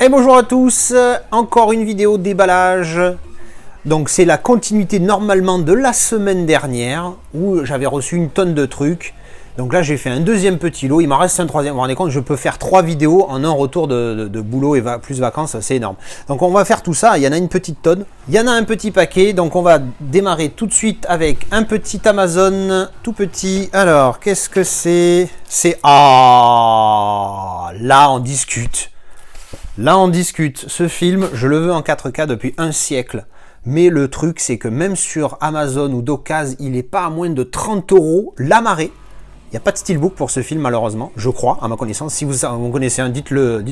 Et bonjour à tous, encore une vidéo déballage. Donc c'est la continuité normalement de la semaine dernière où j'avais reçu une tonne de trucs. Donc là j'ai fait un deuxième petit lot, il m'en reste un troisième. Vous vous rendez compte, je peux faire 3 vidéos en un retour de boulot et plus vacances, c'est énorme. Donc on va faire tout ça, il y en a une petite tonne, il y en a un petit paquet. Donc on va démarrer tout de suite avec un petit Amazon, tout petit. Alors qu'est-ce que c'est? C'est... Ah, là on discute. Là, on discute. Ce film, je le veux en 4K depuis un siècle. Mais le truc, c'est que même sur Amazon ou d'occasion, il n'est pas à moins de 30 € la marée. Il n'y a pas de steelbook pour ce film, malheureusement. Je crois, à ma connaissance. Si vous en connaissez un, dites-le.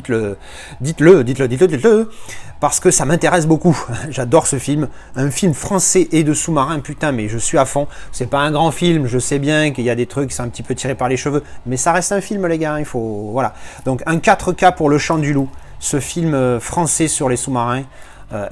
Parce que ça m'intéresse beaucoup. J'adore ce film. Un film français et de sous-marin, putain, mais je suis à fond. C'est pas un grand film. Je sais bien qu'il y a des trucs qui sont un petit peu tirés par les cheveux. Mais ça reste un film, les gars. Il faut... Voilà. Donc, un 4K pour Le Chant du Loup. Ce film français sur les sous-marins,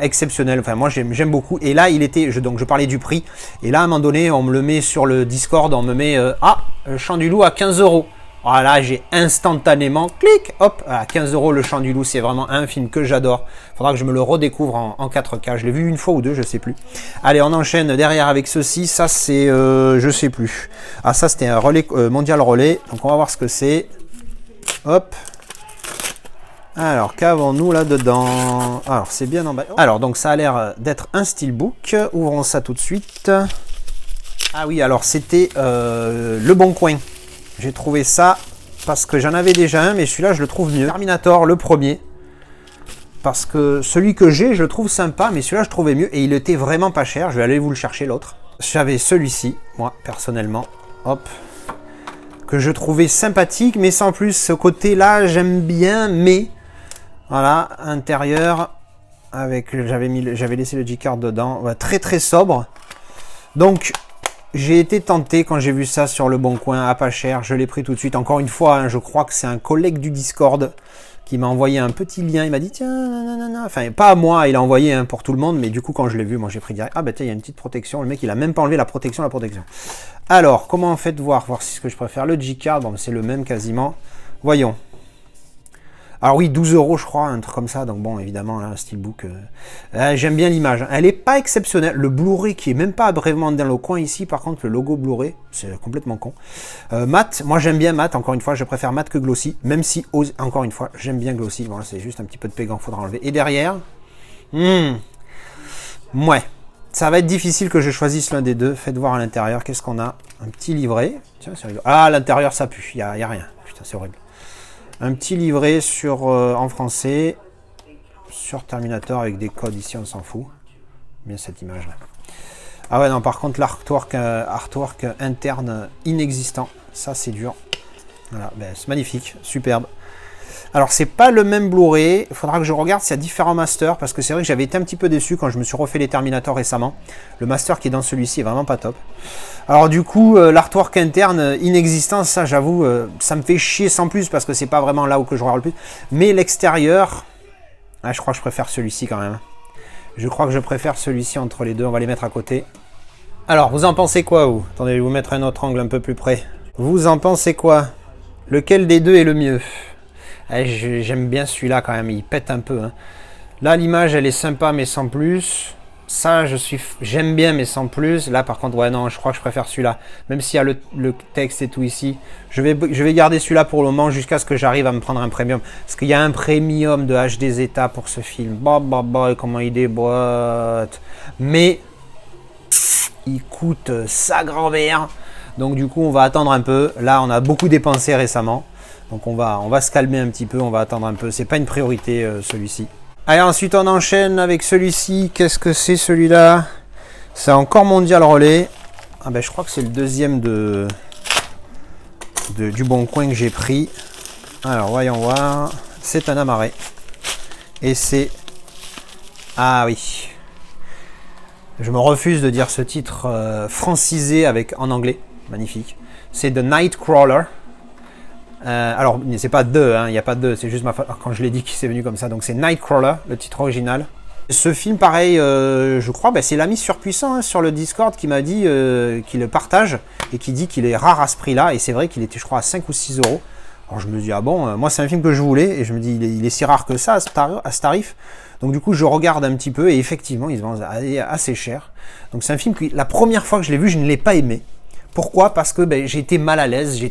exceptionnel, enfin moi j'aime beaucoup. Et là il était, donc je parlais du prix, et là à un moment donné on me le met sur le Discord, on me met Le Chant du Loup à 15 €. Voilà, j'ai instantanément, clic, hop, à 15 € Le Chant du Loup, c'est vraiment un film que j'adore. Faudra que je me le redécouvre en 4K, je l'ai vu une fois ou deux, je sais plus. Allez, on enchaîne derrière avec ceci, ça c'est, je sais plus. Ah ça c'était un relais, mondial relais, donc on va voir ce que c'est. Hop. Alors, qu'avons-nous là-dedans? Alors, c'est bien emballé. Alors, donc, ça a l'air d'être un steelbook. Ouvrons ça tout de suite. Ah oui, alors, c'était Le Bon Coin. J'ai trouvé ça parce que j'en avais déjà un, mais celui-là, je le trouve mieux. Terminator, le premier. Parce que celui que j'ai, je le trouve sympa, mais celui-là, je trouvais mieux. Et il était vraiment pas cher. Je vais aller vous le chercher, l'autre. J'avais celui-ci, moi, personnellement. Hop. Que je trouvais sympathique, mais sans plus. Ce côté-là, j'aime bien, mais... Voilà, intérieur, avec j'avais laissé le G-card dedans, ouais, très très sobre. Donc, j'ai été tenté quand j'ai vu ça sur Le Bon Coin, à pas cher, je l'ai pris tout de suite. Encore une fois, hein, je crois que c'est un collègue du Discord qui m'a envoyé un petit lien, il m'a dit, tiens, nanana. Enfin, pas à moi, il a envoyé hein, pour tout le monde, mais du coup, quand je l'ai vu, moi j'ai pris direct, ah bah tiens, il y a une petite protection, le mec, il a même pas enlevé la protection. Alors, comment en fait voir si ce que je préfère, le G-card, bon, c'est le même quasiment, voyons. Alors oui, 12 € je crois, un truc comme ça, donc bon, évidemment, là, un steelbook, j'aime bien l'image, elle n'est pas exceptionnelle, le Blu-ray qui est même pas vraiment dans le coin ici, par contre, le logo Blu-ray, c'est complètement con. Matte, moi j'aime bien matte, encore une fois, je préfère matte que glossy, même si, encore une fois, j'aime bien glossy, bon là c'est juste un petit peu de pégant, faudra enlever. Et derrière, ouais, ça va être difficile que je choisisse l'un des deux, faites voir à l'intérieur, qu'est-ce qu'on a? Un petit livret, tiens, c'est rigolo. Ah, à l'intérieur ça pue, il y a rien, putain, c'est horrible. Un petit livret sur, en français sur Terminator avec des codes ici, on s'en fout. Bien cette image là. Ah ouais, non, par contre, l'artwork interne inexistant. Ça, c'est dur. Voilà, ben, c'est magnifique, superbe. Alors, c'est pas le même Blu-ray. Il faudra que je regarde s'il y a différents masters. Parce que c'est vrai que j'avais été un petit peu déçu quand je me suis refait les Terminator récemment. Le master qui est dans celui-ci est vraiment pas top. Alors du coup, l'artwork interne inexistant, ça j'avoue, ça me fait chier sans plus parce que c'est pas vraiment là où que je regarde le plus. Mais l'extérieur, ah, je crois que je préfère celui-ci quand même. Je crois que je préfère celui-ci entre les deux, on va les mettre à côté. Alors, vous en pensez quoi vous? Attendez, je vais vous mettre un autre angle un peu plus près. Vous en pensez quoi? Lequel des deux est le mieux? J'aime bien celui-là quand même, il pète un peu. Hein. Là, l'image, elle est sympa mais sans plus. Ça, j'aime bien, mais sans plus. Là, par contre, ouais, non, je crois que je préfère celui-là. Même s'il y a le texte et tout ici. Je vais garder celui-là pour le moment jusqu'à ce que j'arrive à me prendre un premium. Parce qu'il y a un premium de HD Zeta pour ce film. Bah, comment il déboîte. Mais, il coûte sa grand-mère. Donc, du coup, on va attendre un peu. Là, on a beaucoup dépensé récemment. Donc, on va se calmer un petit peu. On va attendre un peu. C'est pas une priorité, celui-ci. Allez, ensuite on enchaîne avec celui-ci. Qu'est-ce que c'est celui-là? C'est encore mondial relais. Ah ben je crois que c'est le deuxième du Bon Coin que j'ai pris. Alors voyons voir. C'est un amarré. Et c'est... Ah oui. Je me refuse de dire ce titre francisé en anglais. Magnifique. C'est The Nightcrawler. Alors, c'est pas deux, hein, il n'y a pas deux, c'est juste quand je l'ai dit qu'il s'est venu comme ça. Donc c'est Nightcrawler, le titre original. Ce film, pareil, je crois, c'est l'ami surpuissant hein, sur le Discord qui m'a dit qu'il le partage et qui dit qu'il est rare à ce prix-là. Et c'est vrai qu'il était, je crois, à 5 ou 6 €. Alors je me dis, ah bon, moi c'est un film que je voulais, et je me dis, il est si rare que ça à ce tarif. Donc du coup, je regarde un petit peu, et effectivement, il se vend assez cher. Donc c'est un film que la première fois que je l'ai vu, je ne l'ai pas aimé. Pourquoi? Parce que ben, j'ai été mal à l'aise,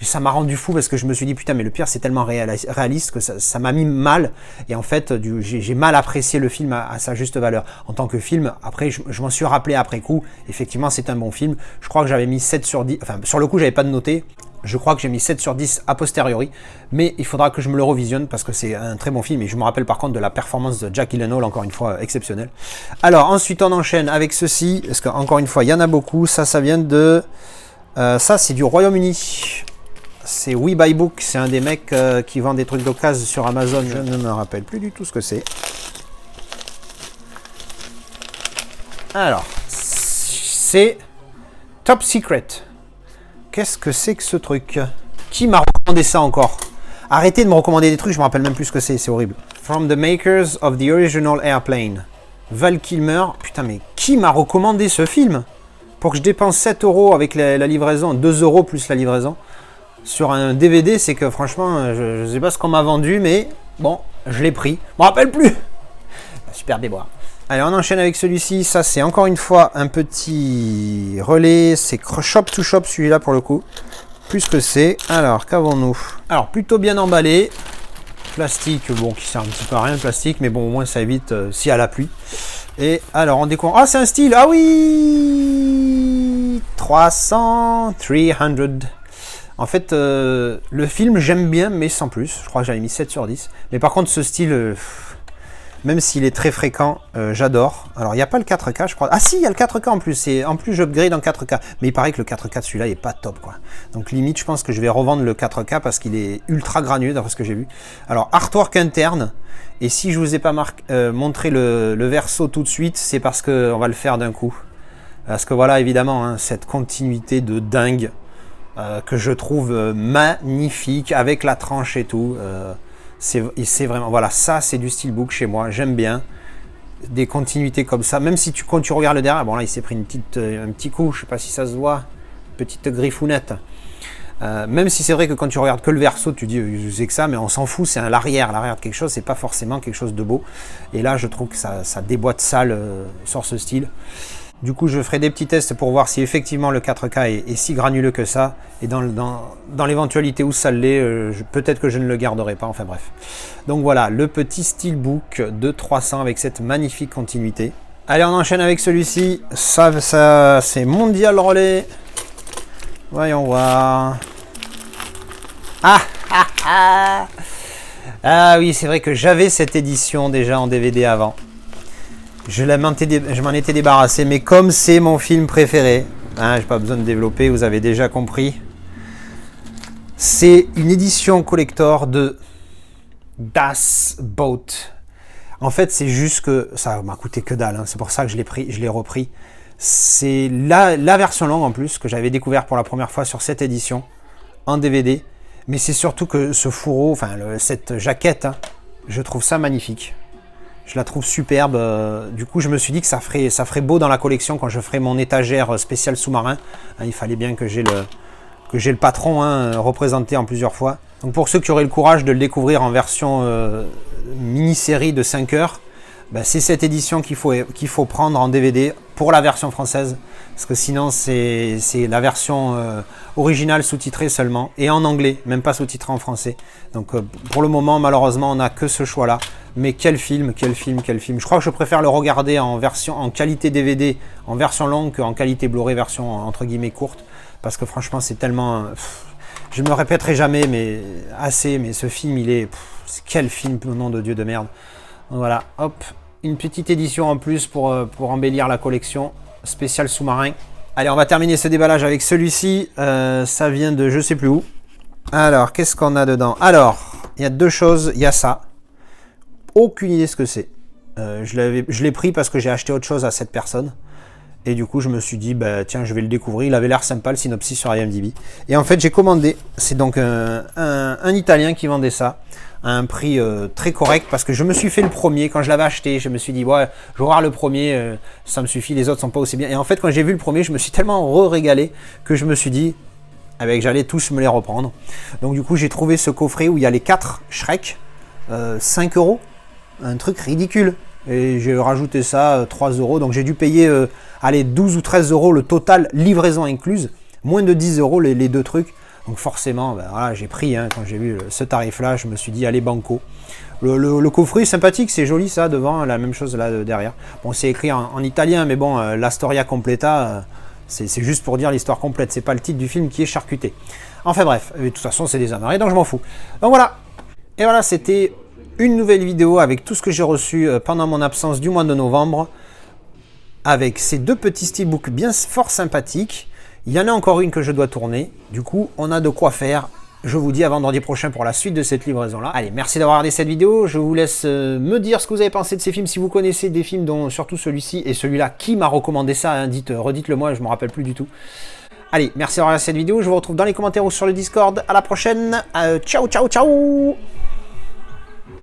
ça m'a rendu fou parce que je me suis dit putain mais le pire c'est tellement réaliste que ça m'a mis mal et en fait j'ai mal apprécié le film à sa juste valeur. En tant que film, après je m'en suis rappelé après coup, effectivement c'est un bon film, je crois que j'avais mis 7 sur 10, enfin sur le coup j'avais pas de noté, je crois que j'ai mis 7 sur 10 a posteriori, mais il faudra que je me le revisionne parce que c'est un très bon film et je me rappelle par contre de la performance de Jack Gyllenhaal, encore une fois exceptionnelle. Alors ensuite on enchaîne avec ceci, parce qu'encore une fois il y en a beaucoup, ça vient de... ça c'est du Royaume-Uni, c'est We Buy Book, c'est un des mecs qui vend des trucs d'occasion sur Amazon, je ne me rappelle plus du tout ce que c'est. Alors, c'est Top Secret. Qu'est-ce que c'est que ce truc? Qui m'a recommandé ça encore? Arrêtez de me recommander des trucs, je me rappelle même plus ce que c'est horrible. From the makers of the original Airplane. Val Kilmer. Putain, mais qui m'a recommandé ce film? Pour que je dépense 7 € avec la livraison, 2 € plus la livraison, sur un DVD, c'est que franchement, je sais pas ce qu'on m'a vendu, mais bon, je l'ai pris. Je me rappelle plus. Super déboire. Allez, on enchaîne avec celui-ci. Ça, c'est encore une fois un petit relais. C'est Shop to Shop, celui-là, pour le coup. Plus que c'est. Alors, qu'avons-nous? Alors, plutôt bien emballé. Plastique, bon, qui sert un petit peu à rien, le plastique. Mais bon, au moins, ça évite s'il y a la pluie. Et alors, on découvre... Ah, c'est un style. Ah oui 300. En fait, le film, j'aime bien, mais sans plus. Je crois que j'avais mis 7 sur 10. Mais par contre, ce style... même s'il est très fréquent, j'adore. Alors, il n'y a pas le 4K, je crois. Ah si, il y a le 4K en plus. En plus, j'upgrade en 4K. Mais il paraît que le 4K de celui-là, il n'est pas top, quoi. Donc, limite, je pense que je vais revendre le 4K parce qu'il est ultra granuleux, d'après ce que j'ai vu. Alors, artwork interne. Et si je vous ai pas montré le verso tout de suite, c'est parce qu'on va le faire d'un coup. Parce que voilà, évidemment, hein, cette continuité de dingue que je trouve magnifique, avec la tranche et tout. C'est vraiment, voilà, ça c'est du steelbook chez moi, j'aime bien des continuités comme ça, même si quand tu regardes le derrière, bon là il s'est pris un petit coup, je sais pas si ça se voit, petite griffounette, même si c'est vrai que quand tu regardes que le verso, tu dis c'est que ça, mais on s'en fout, c'est l'arrière de quelque chose, c'est pas forcément quelque chose de beau, et là je trouve que ça déboîte sale sur ce style. Du coup, je ferai des petits tests pour voir si effectivement le 4K est si granuleux que ça. Et dans l'éventualité où ça l'est, peut-être que je ne le garderai pas. Enfin bref. Donc voilà, le petit steelbook de 300 avec cette magnifique continuité. Allez, on enchaîne avec celui-ci. Ça c'est Mondial Relay. Voyons voir. Ah oui, c'est vrai que j'avais cette édition déjà en DVD avant. Je m'en étais débarrassé, mais comme c'est mon film préféré, hein, j'ai pas besoin de développer, vous avez déjà compris. C'est une édition collector de Das Boot. En fait, c'est juste que ça m'a coûté que dalle, hein, c'est pour ça que je l'ai repris. C'est la version longue en plus que j'avais découvert pour la première fois sur cette édition en DVD. Mais c'est surtout que ce fourreau, enfin cette jaquette, hein, je trouve ça magnifique. Je la trouve superbe. Du coup, je me suis dit que ça ferait beau dans la collection quand je ferai mon étagère spéciale sous-marin. Hein, il fallait bien que j'ai le patron représenté en plusieurs fois. Donc pour ceux qui auraient le courage de le découvrir en version mini-série de 5 heures, ben, c'est cette édition qu'il faut prendre en DVD pour la version française. Parce que sinon, c'est la version originale sous-titrée seulement. Et en anglais, même pas sous-titrée en français. Donc pour le moment, malheureusement, on n'a que ce choix-là. Mais quel film, quel film, quel film. Je crois que je préfère le regarder en qualité DVD, en version longue, qu'en qualité Blu-ray, version entre guillemets courte. Parce que franchement, c'est tellement... je ne me répéterai jamais, mais assez. Mais ce film, quel film, au nom de Dieu de merde. Donc voilà, hop, une petite édition en plus pour embellir la collection spéciale sous-marin. Allez, on va terminer ce déballage avec celui-ci. Ça vient de je sais plus où. Alors, qu'est-ce qu'on a dedans? Alors, il y a deux choses. Il y a ça. Aucune idée ce que c'est. Je l'ai pris parce que j'ai acheté autre chose à cette personne. Et du coup, je me suis dit, bah, tiens, je vais le découvrir. Il avait l'air sympa, le synopsis sur IMDb. Et en fait, j'ai commandé. C'est donc un Italien qui vendait ça à un prix très correct. Parce que je me suis fait le premier. Quand je l'avais acheté, je me suis dit, ouais, je vais voir le premier. Ça me suffit, les autres sont pas aussi bien. Et en fait, quand j'ai vu le premier, je me suis tellement régalé que je me suis dit, avec j'allais tous me les reprendre. Donc du coup j'ai trouvé ce coffret où il y a les 4 Shrek, 5 €, un truc ridicule. Et j'ai rajouté ça 3 €, donc j'ai dû payer allez, 12 ou 13 € le total, livraison incluse, moins de 10 € les deux trucs. Donc forcément, ben voilà, j'ai pris, hein, quand j'ai vu ce tarif-là, je me suis dit, allez, banco. Le coffret est sympathique, c'est joli ça, devant, la même chose là derrière. Bon, c'est écrit en italien, mais bon, la storia completa, c'est juste pour dire l'histoire complète, c'est pas le titre du film qui est charcuté. Enfin bref, de toute façon, c'est des amarrés, donc je m'en fous. Donc voilà, et voilà, c'était une nouvelle vidéo avec tout ce que j'ai reçu pendant mon absence du mois de novembre, avec ces deux petits steelbooks bien fort sympathiques. Il y en a encore une que je dois tourner, du coup on a de quoi faire. Je vous dis à vendredi prochain pour la suite de cette livraison là. Allez, merci d'avoir regardé cette vidéo, je vous laisse me dire ce que vous avez pensé de ces films, si vous connaissez des films dont surtout celui-ci et celui-là, qui m'a recommandé ça, hein, redites-le moi, je me rappelle plus du tout. Allez, merci d'avoir regardé cette vidéo, je vous retrouve dans les commentaires ou sur le Discord, à la prochaine, ciao ciao ciao.